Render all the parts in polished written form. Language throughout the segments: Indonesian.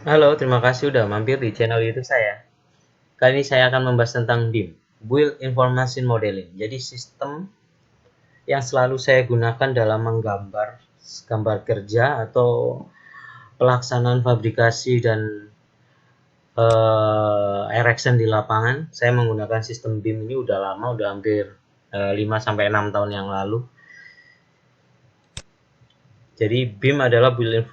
Halo, terima kasih sudah mampir di channel YouTube saya. Kali ini saya akan membahas tentang BIM, Build Information Modeling. Jadi sistem yang selalu saya gunakan dalam menggambar gambar kerja atau pelaksanaan fabrikasi dan erection di lapangan. Saya menggunakan sistem BIM ini udah lama, udah hampir 5 sampai 6 tahun yang lalu. Jadi BIM adalah build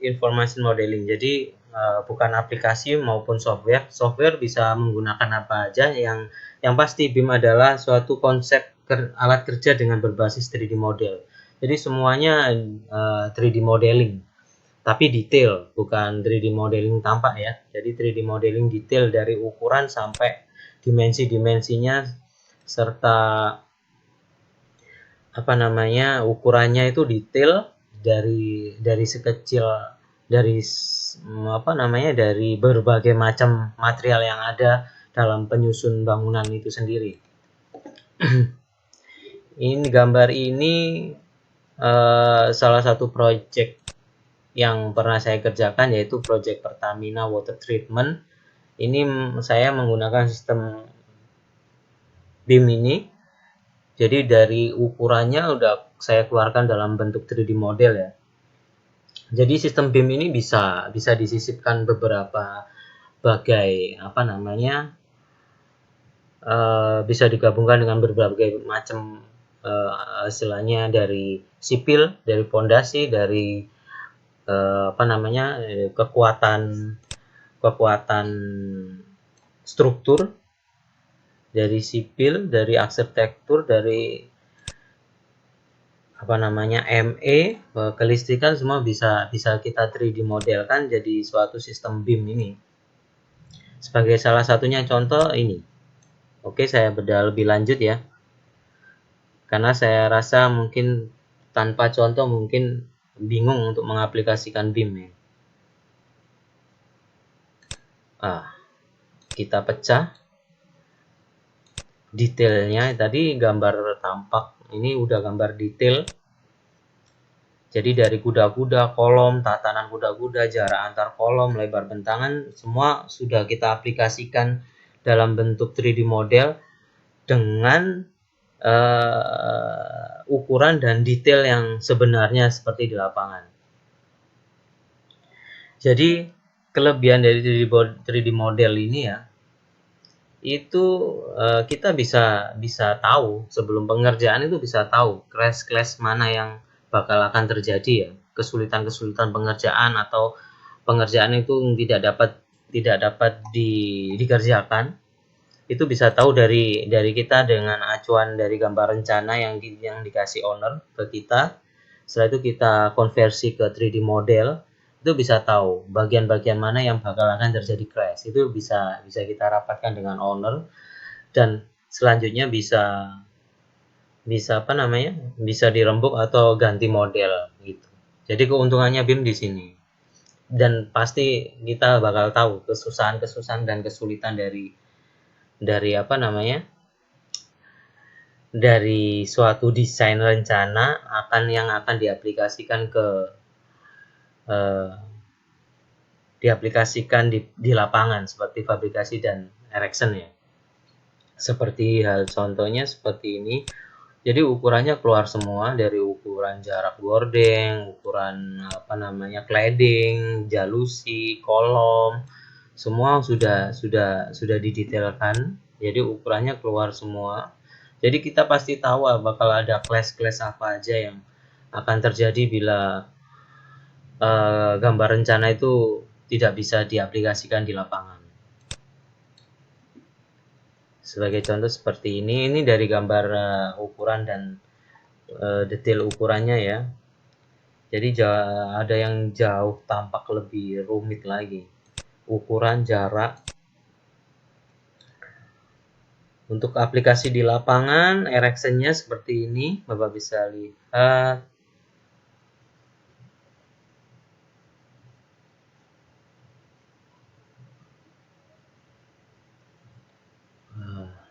information modeling. Jadi bukan aplikasi maupun software. Software bisa menggunakan apa aja. Yang pasti BIM adalah suatu konsep alat kerja dengan berbasis 3D model. Jadi semuanya 3D modeling, tapi detail, bukan 3D modeling tampak ya. Jadi 3D modeling detail dari ukuran sampai dimensi-dimensinya serta ukurannya itu detail dari sekecil dari dari berbagai macam material yang ada dalam penyusun bangunan itu sendiri. Ini gambar ini salah satu project yang pernah saya kerjakan, yaitu project Pertamina Water Treatment. Ini saya menggunakan sistem BIM ini. Jadi dari ukurannya udah saya keluarkan dalam bentuk 3D model ya. Jadi sistem BIM ini bisa disisipkan beberapa bagai bisa digabungkan dengan berbagai macam istilahnya, dari sipil, dari pondasi, dari kekuatan kekuatan struktur, dari sipil, dari arsitektur, dari ME, kelistrikan, semua bisa kita 3D modelkan jadi suatu sistem BIM ini. Sebagai salah satunya contoh ini. Oke, saya bedah lebih lanjut ya. Karena saya rasa mungkin tanpa contoh mungkin bingung untuk mengaplikasikan BIM ya. Kita pecah detailnya. Tadi gambar tampak, ini udah gambar detail. Jadi dari kuda-kuda, kolom, tatanan kuda-kuda, jarak antar kolom, lebar bentangan, semua sudah kita aplikasikan dalam bentuk 3D model dengan ukuran dan detail yang sebenarnya seperti di lapangan. Jadi kelebihan dari 3D model ini ya, itu kita bisa tahu sebelum pengerjaan, itu bisa tahu crash mana yang bakal akan terjadi ya, kesulitan pengerjaan atau pengerjaan itu tidak dapat dikerjakan. Itu bisa tahu dari kita dengan acuan dari gambar rencana yang dikasih owner ke kita. Setelah itu kita konversi ke 3D model, itu bisa tahu bagian-bagian mana yang bakal akan terjadi crash. Itu bisa kita rapatkan dengan owner, dan selanjutnya bisa bisa dirembuk atau ganti model gitu. Jadi keuntungannya BIM di sini. Dan pasti kita bakal tahu kesusahan dan kesulitan dari dari suatu desain rencana yang akan diaplikasikan eh, di lapangan seperti fabrikasi dan erection ya. Seperti hal contohnya seperti ini. Jadi ukurannya keluar semua, dari ukuran jarak gordeng, ukuran cladding, jalusi, kolom, semua sudah didetailkan. Jadi ukurannya keluar semua. Jadi kita pasti tahu bakal ada clash apa aja yang akan terjadi bila gambar rencana itu tidak bisa diaplikasikan di lapangan. Sebagai contoh seperti ini dari gambar ukuran dan detail ukurannya ya. Jadi ada yang jauh tampak lebih rumit lagi. Ukuran, jarak. Untuk aplikasi di lapangan, erectionnya seperti ini, Bapak bisa lihat.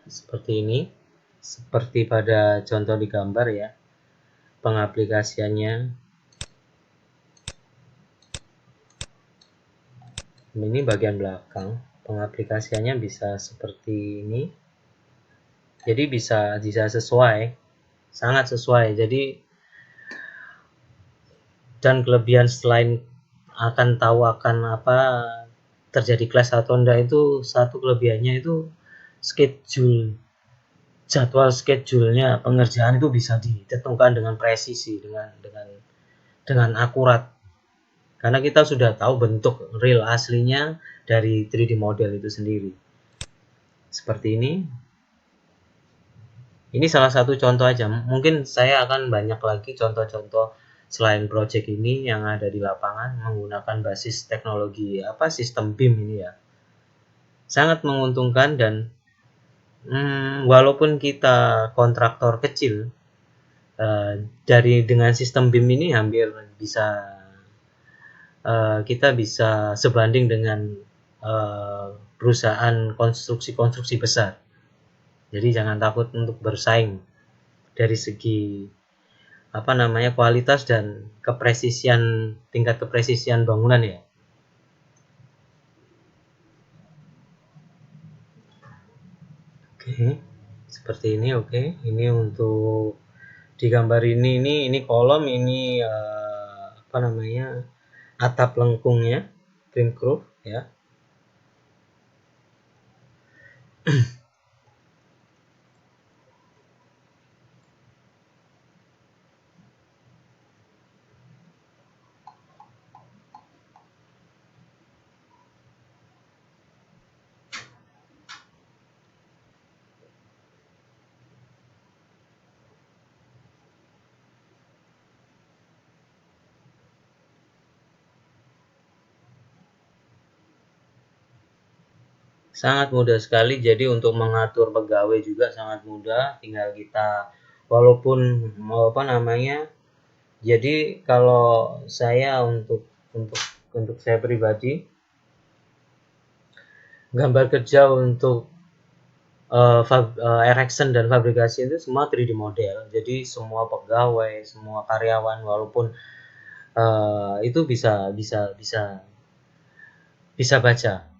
Seperti ini, seperti pada contoh di gambar ya, pengaplikasiannya. Ini bagian belakang. Pengaplikasiannya bisa seperti ini. Jadi bisa sesuai, sangat sesuai. Jadi dan kelebihan selain akan tahu akan apa terjadi clash atau enggak, itu satu kelebihannya itu jadwal schedule-nya pengerjaan itu bisa ditentukan dengan presisi, dengan akurat, karena kita sudah tahu bentuk real aslinya dari 3D model itu sendiri. Seperti ini salah satu contoh aja. Mungkin saya akan banyak lagi contoh-contoh selain project ini yang ada di lapangan menggunakan basis teknologi sistem BIM ini ya. Sangat menguntungkan dan walaupun kita kontraktor kecil, dengan sistem BIM ini hampir bisa kita bisa sebanding dengan perusahaan konstruksi besar. Jadi jangan takut untuk bersaing dari segi kualitas dan tingkat kepresisian bangunan ya. Oke, seperti ini. Oke, ini untuk di gambar ini kolom, ini atap lengkungnya trim roof ya. Sangat mudah sekali. Jadi untuk mengatur pegawai juga sangat mudah, tinggal kita walaupun jadi kalau saya untuk saya pribadi, gambar kerja untuk erection dan fabrikasi itu semua 3D model. Jadi semua pegawai, semua karyawan walaupun itu bisa baca.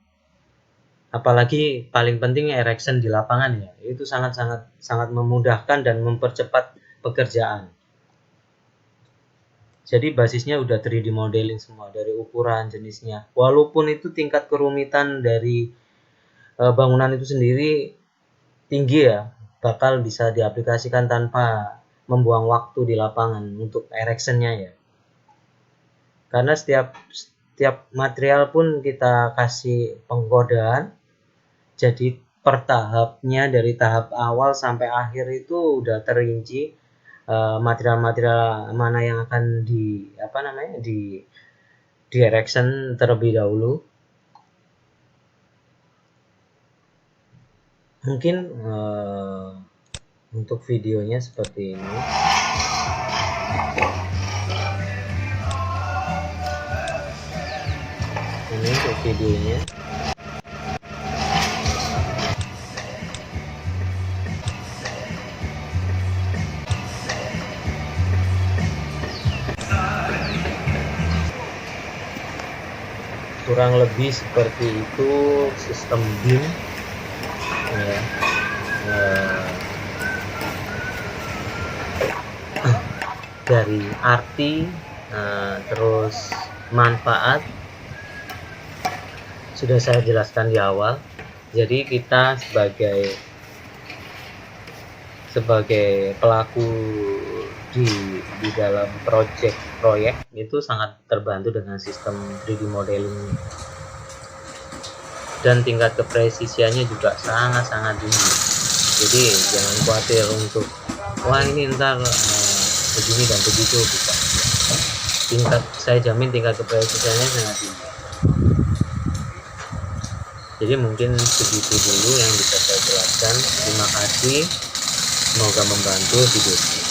Apalagi paling penting erection di lapangan ya, itu sangat memudahkan dan mempercepat pekerjaan. Jadi basisnya udah 3D modeling semua, dari ukuran, jenisnya. Walaupun itu tingkat kerumitan dari bangunan itu sendiri tinggi ya, bakal bisa diaplikasikan tanpa membuang waktu di lapangan untuk erectionnya ya. Karena setiap material pun kita kasih pengkodaan. Jadi per tahapnya, dari tahap awal sampai akhir itu udah terinci material-material mana yang akan di erection terlebih dahulu. Mungkin untuk videonya seperti ini. Ini untuk videonya. Kurang lebih seperti itu sistem BIM ya. Dari arti terus manfaat sudah saya jelaskan di awal. Jadi kita sebagai pelaku di dalam proyek itu sangat terbantu dengan sistem 3D modeling, dan tingkat kepresisiannya juga sangat tinggi. Jadi jangan khawatir untuk ini ntar begini dan begitu, bukan. Saya jamin tingkat kepresisiannya sangat tinggi. Jadi mungkin segitu dulu yang bisa saya jelaskan. Terima kasih, semoga membantu video ini.